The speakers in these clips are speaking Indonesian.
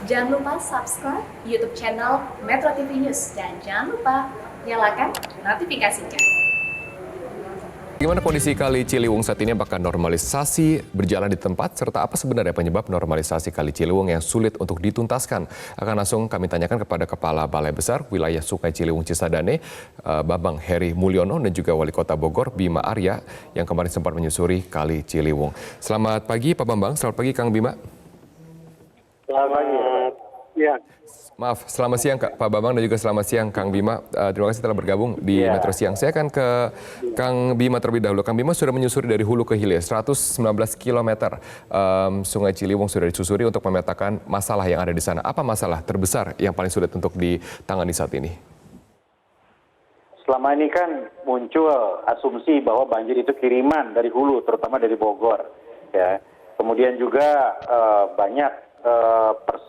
Jangan lupa subscribe YouTube channel Metro TV News dan jangan lupa nyalakan notifikasinya. Bagaimana kondisi Kali Ciliwung saat ini? Apakah normalisasi berjalan di tempat? Serta apa sebenarnya penyebab normalisasi Kali Ciliwung yang sulit untuk dituntaskan? Akan langsung kami tanyakan kepada Kepala Balai Besar Wilayah Sungai Ciliwung Cisadane, Bambang Heri Mulyono, dan juga Wali Kota Bogor, Bima Arya, yang kemarin sempat menyusuri Kali Ciliwung. Selamat pagi Pak Bambang, selamat pagi Kang Bima. Selamat pagi. Ya. Maaf, selamat siang Pak Bambang dan juga selamat siang Kang Bima. Terima kasih telah bergabung di Metro Siang. Saya akan ke Kang Bima terlebih dahulu. Kang Bima sudah menyusuri dari hulu ke hilir, 119 km Sungai Ciliwung sudah disusuri untuk memetakan masalah yang ada di sana. Apa masalah terbesar yang paling sulit untuk ditangani saat ini? Selama ini kan muncul asumsi bahwa banjir itu kiriman dari hulu, terutama dari Bogor. Ya. Kemudian juga banyak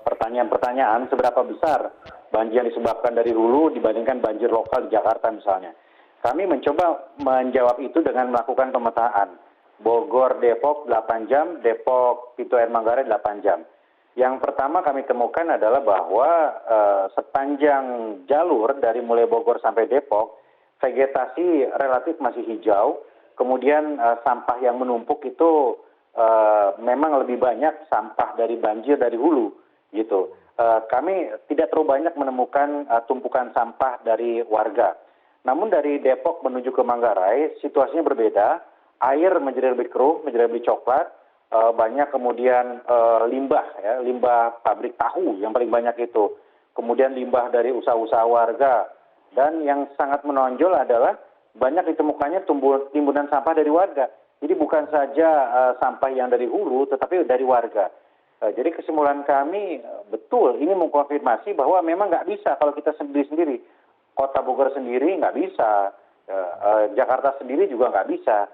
pertanyaan-pertanyaan seberapa besar banjir yang disebabkan dari hulu dibandingkan banjir lokal di Jakarta misalnya. Kami mencoba menjawab itu dengan melakukan pemetaan. Bogor, Depok 8 jam, Depok, Pintu Air Manggarai 8 jam. Yang pertama kami temukan adalah bahwa sepanjang jalur dari mulai Bogor sampai Depok, vegetasi relatif masih hijau, kemudian sampah yang menumpuk itu memang lebih banyak sampah dari banjir dari hulu gitu. Kami tidak terlalu banyak menemukan tumpukan sampah dari warga. Namun dari Depok menuju ke Manggarai situasinya berbeda. Air menjadi lebih keruh, menjadi lebih coklat. Banyak kemudian limbah, ya, limbah pabrik tahu yang paling banyak itu. Kemudian limbah dari usaha-usaha warga. Dan yang sangat menonjol adalah banyak ditemukannya timbunan sampah dari warga. Jadi bukan saja sampah yang dari hulu, tetapi dari warga. Jadi kesimpulan kami betul ini mengkonfirmasi bahwa memang nggak bisa kalau kita sendiri-sendiri. Kota Bogor sendiri nggak bisa, Jakarta sendiri juga nggak bisa.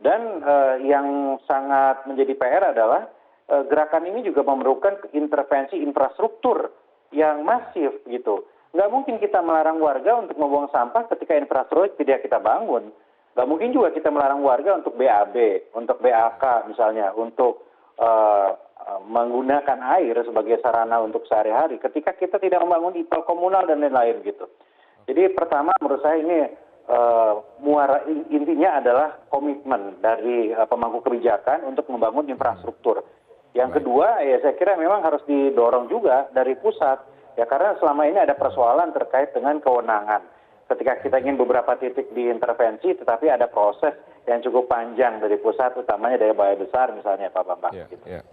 Dan yang sangat menjadi PR adalah gerakan ini juga memerlukan intervensi infrastruktur yang masif gitu. Nggak mungkin kita melarang warga untuk membuang sampah ketika infrastruktur tidak kita bangun. Nggak mungkin juga kita melarang warga untuk BAB, untuk BAK misalnya, untuk menggunakan air sebagai sarana untuk sehari-hari ketika kita tidak membangun ipal komunal dan lain-lain gitu. Jadi pertama menurut saya ini muara intinya adalah komitmen dari pemangku kebijakan untuk membangun infrastruktur. Yang kedua ya saya kira memang harus didorong juga dari pusat ya karena selama ini ada persoalan terkait dengan kewenangan. Ketika kita ingin beberapa titik diintervensi, tetapi ada proses yang cukup panjang dari pusat, utamanya dari Balai Besar misalnya Pak Bambang.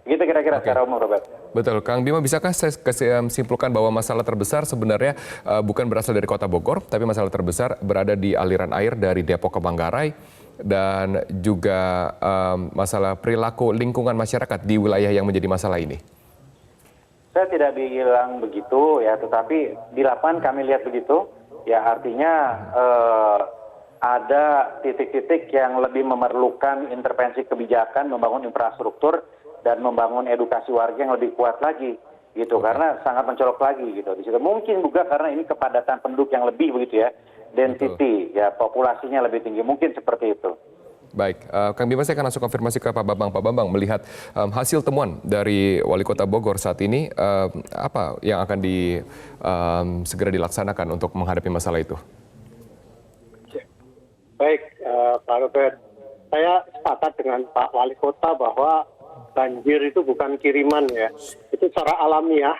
Gitu kira-kira secara umum, Robert. Betul, Kang Bima, bisakah saya simpulkan bahwa masalah terbesar sebenarnya bukan berasal dari Kota Bogor, tapi masalah terbesar berada di aliran air dari Depok ke Manggarai, dan juga masalah perilaku lingkungan masyarakat di wilayah yang menjadi masalah ini? Saya tidak bilang begitu ya, tetapi di lapangan kami lihat begitu. Ya artinya ada titik-titik yang lebih memerlukan intervensi kebijakan, membangun infrastruktur dan membangun edukasi warga yang lebih kuat lagi, gitu. Karena sangat mencolok lagi, gitu. Di situ mungkin juga karena ini kepadatan penduduk yang lebih begitu ya, density, ya populasinya lebih tinggi, mungkin seperti itu. Baik, Kang Bima, saya akan langsung konfirmasi ke Pak Bambang. Pak Bambang, melihat hasil temuan dari Wali Kota Bogor saat ini, apa yang akan segera dilaksanakan untuk menghadapi masalah itu? Baik, Pak Robert. Saya sepakat dengan Pak Wali Kota bahwa banjir itu bukan kiriman ya. Itu secara alamiah.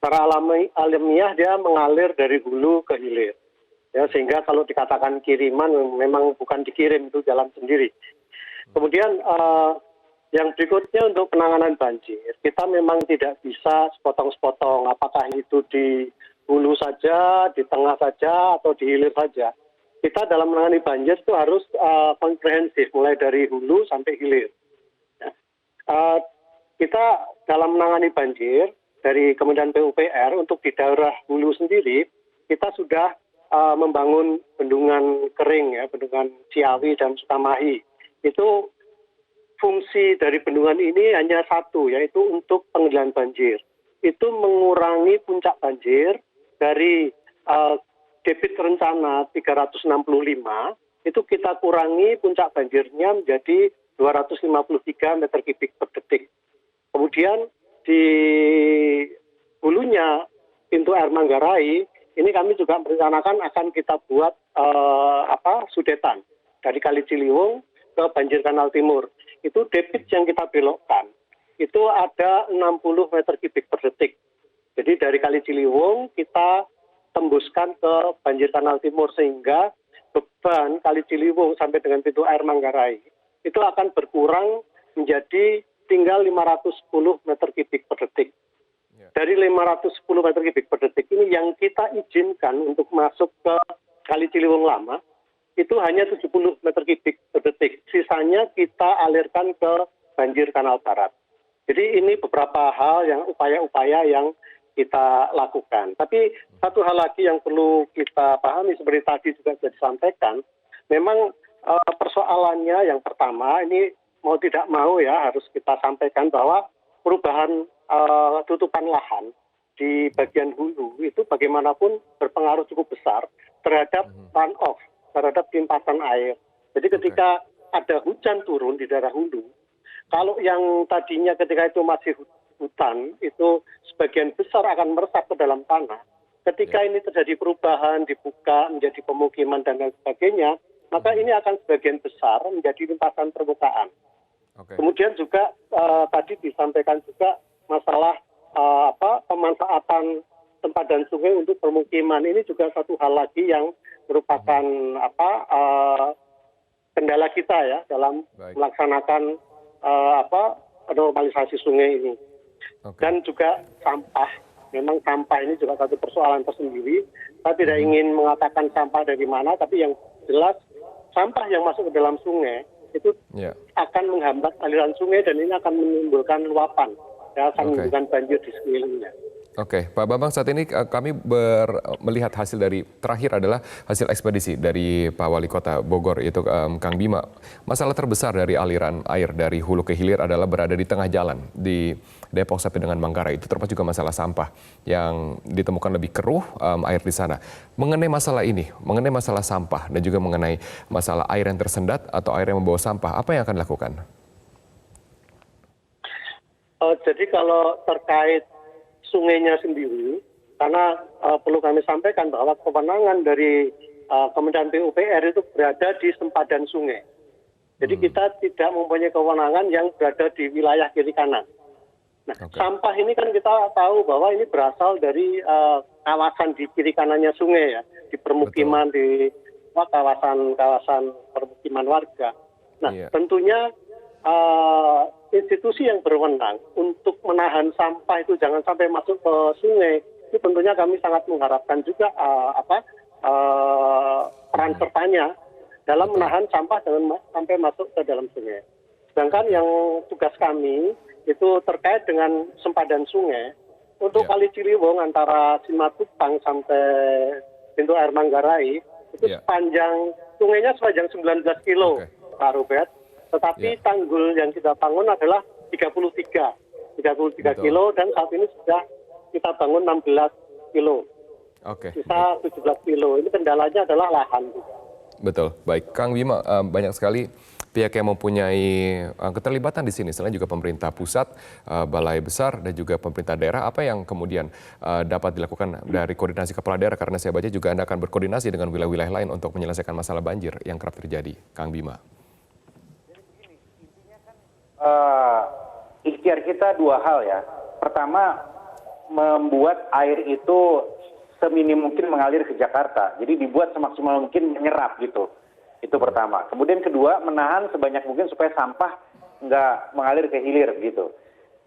Secara alamiah dia mengalir dari hulu ke hilir. Ya, sehingga kalau dikatakan kiriman memang bukan dikirim, itu jalan sendiri. Kemudian yang berikutnya untuk penanganan banjir, kita memang tidak bisa sepotong-sepotong apakah itu di hulu saja, di tengah saja, atau di hilir saja. Kita dalam menangani banjir itu harus komprehensif, mulai dari hulu sampai hilir. Ya. Kita dalam menangani banjir dari Kementerian PUPR untuk di daerah hulu sendiri, kita sudah membangun bendungan kering ya, bendungan Ciawi dan Sukamahi. Itu fungsi dari bendungan ini hanya satu, yaitu untuk pengendalian banjir. Itu mengurangi puncak banjir dari debit rencana 365, itu kita kurangi puncak banjirnya menjadi 253 meter kubik per detik. Kemudian di punya pintu air Manggarai, ini kami juga merencanakan akan kita buat sudetan dari Kali Ciliwung ke banjir Kanal Timur. Itu debit yang kita belokkan itu ada 60 meter kubik per detik. Jadi dari Kali Ciliwung kita tembuskan ke banjir Kanal Timur sehingga beban Kali Ciliwung sampai dengan pintu air Manggarai itu akan berkurang menjadi tinggal 510 meter kubik per detik. Dari 510 meter kubik per detik ini yang kita izinkan untuk masuk ke Kali Ciliwung lama itu hanya 70 meter kubik per detik. Sisanya kita alirkan ke banjir Kanal Barat. Jadi ini beberapa hal yang upaya-upaya yang kita lakukan. Tapi satu hal lagi yang perlu kita pahami seperti tadi juga sudah disampaikan, memang persoalannya yang pertama ini mau tidak mau ya harus kita sampaikan bahwa perubahan tutupan lahan di bagian hulu itu bagaimanapun berpengaruh cukup besar terhadap runoff, terhadap limpasan air. Jadi ketika ada hujan turun di daerah hulu, kalau yang tadinya ketika itu masih hutan, itu sebagian besar akan meresap ke dalam tanah. Ketika ini terjadi perubahan, dibuka menjadi pemukiman dan lain sebagainya, maka ini akan sebagian besar menjadi limpasan permukaan. Kemudian juga tadi disampaikan juga masalah pemanfaatan sempadan sungai untuk permukiman. Ini juga satu hal lagi yang merupakan kendala kita ya dalam melaksanakan normalisasi sungai ini. Dan juga sampah. Memang sampah ini juga satu persoalan tersendiri. Saya tidak ingin mengatakan sampah dari mana, tapi yang jelas sampah yang masuk ke dalam sungai itu akan menghambat aliran sungai dan ini akan menimbulkan luapan, ya, akan menimbulkan banjir di sekelilingnya. Oke, Pak Bambang, saat ini kami melihat hasil dari terakhir adalah hasil ekspedisi dari Pak Wali Kota Bogor, yaitu Kang Bima. Masalah terbesar dari aliran air dari hulu ke hilir adalah berada di tengah jalan di Depok sampai dengan Manggarai. Itu termasuk juga masalah sampah yang ditemukan lebih keruh air di sana. Mengenai masalah ini, mengenai masalah sampah dan juga mengenai masalah air yang tersendat atau air yang membawa sampah, apa yang akan dilakukan? Jadi kalau terkait sungainya sendiri, karena perlu kami sampaikan bahwa kewenangan dari Kementerian PUPR itu berada di sempadan sungai. Jadi kita tidak mempunyai kewenangan yang berada di wilayah kiri kanan. Nah, sampah ini kan kita tahu bahwa ini berasal dari kawasan di kiri kanannya sungai ya, di permukiman, di kawasan permukiman warga. Nah, tentunya institusi yang berwenang untuk menahan sampah itu jangan sampai masuk ke sungai, itu tentunya kami sangat mengharapkan juga peran sertanya dalam menahan sampah jangan sampai masuk ke dalam sungai. Sedangkan yang tugas kami itu terkait dengan sempadan sungai untuk Kali Ciliwung antara Simatupang sampai pintu air Manggarai itu sepanjang sungainya sepanjang 19 kilo, Pak Robert. Tetapi tanggul yang kita bangun adalah 33 kilo dan saat ini sudah kita bangun 16 kilo. Sisa 17 kilo. Ini kendalanya adalah lahan. Betul. Baik, Kang Bima, banyak sekali pihak yang mempunyai keterlibatan di sini, selain juga pemerintah pusat, balai besar, dan juga pemerintah daerah. Apa yang kemudian dapat dilakukan dari koordinasi kepala daerah? Karena saya baca juga Anda akan berkoordinasi dengan wilayah-wilayah lain untuk menyelesaikan masalah banjir yang kerap terjadi. Kang Bima. Ikhtiar kita dua hal ya. Pertama, membuat air itu seminim mungkin mengalir ke Jakarta. Jadi dibuat semaksimal mungkin menyerap gitu. Itu pertama. Kemudian kedua, menahan sebanyak mungkin supaya sampah nggak mengalir ke hilir gitu.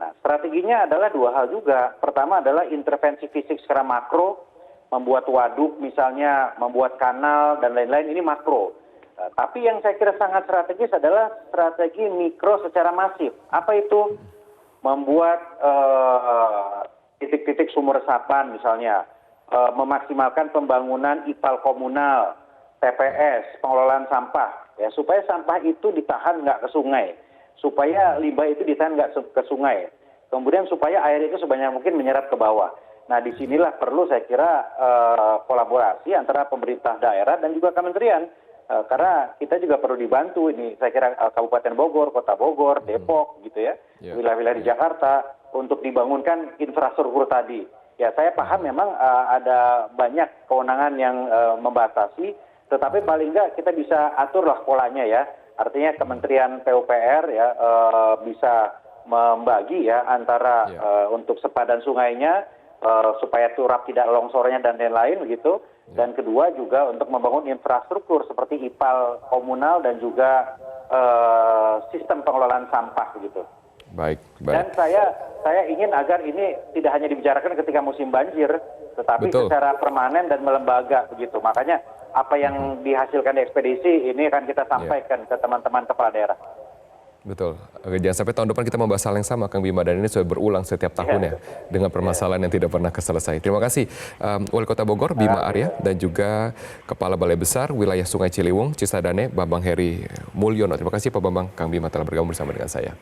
Nah, strateginya adalah dua hal juga. Pertama adalah intervensi fisik secara makro, membuat waduk misalnya, membuat kanal dan lain-lain, ini makro. Tapi yang saya kira sangat strategis adalah strategi mikro secara masif. Apa itu? Membuat titik-titik sumur resapan misalnya, memaksimalkan pembangunan IPAL komunal, TPS, pengelolaan sampah, ya supaya sampah itu ditahan nggak ke sungai, supaya limbah itu ditahan nggak ke sungai, kemudian supaya air itu sebanyak mungkin menyerap ke bawah. Nah, disinilah perlu saya kira kolaborasi antara pemerintah daerah dan juga kementerian. Karena kita juga perlu dibantu ini, saya kira Kabupaten Bogor, Kota Bogor, Depok gitu ya, wilayah-wilayah di Jakarta untuk dibangunkan infrastruktur tadi. Ya saya paham memang ada banyak kewenangan yang membatasi, tetapi paling nggak kita bisa aturlah polanya ya. Artinya Kementerian PUPR ya bisa membagi ya antara untuk sepadan sungainya supaya turap tidak longsornya dan lain-lain begitu. Dan kedua juga untuk membangun infrastruktur seperti IPAL komunal dan juga sistem pengelolaan sampah begitu. Baik. Dan saya ingin agar ini tidak hanya dibicarakan ketika musim banjir, tetapi Betul. secara permanen dan melembaga begitu. Makanya apa yang dihasilkan di ekspedisi ini akan kita sampaikan ke teman-teman kepala daerah. Betul. Jangan sampai tahun depan kita membahas hal yang sama, Kang Bima, dan ini sudah berulang setiap tahunnya dengan permasalahan yang tidak pernah selesai. Terima kasih Wali Kota Bogor, Bima Arya, dan juga Kepala Balai Besar Wilayah Sungai Ciliwung, Cisadane, Bambang Heri Mulyono. Terima kasih Pak Bambang, Kang Bima telah bergabung bersama dengan saya.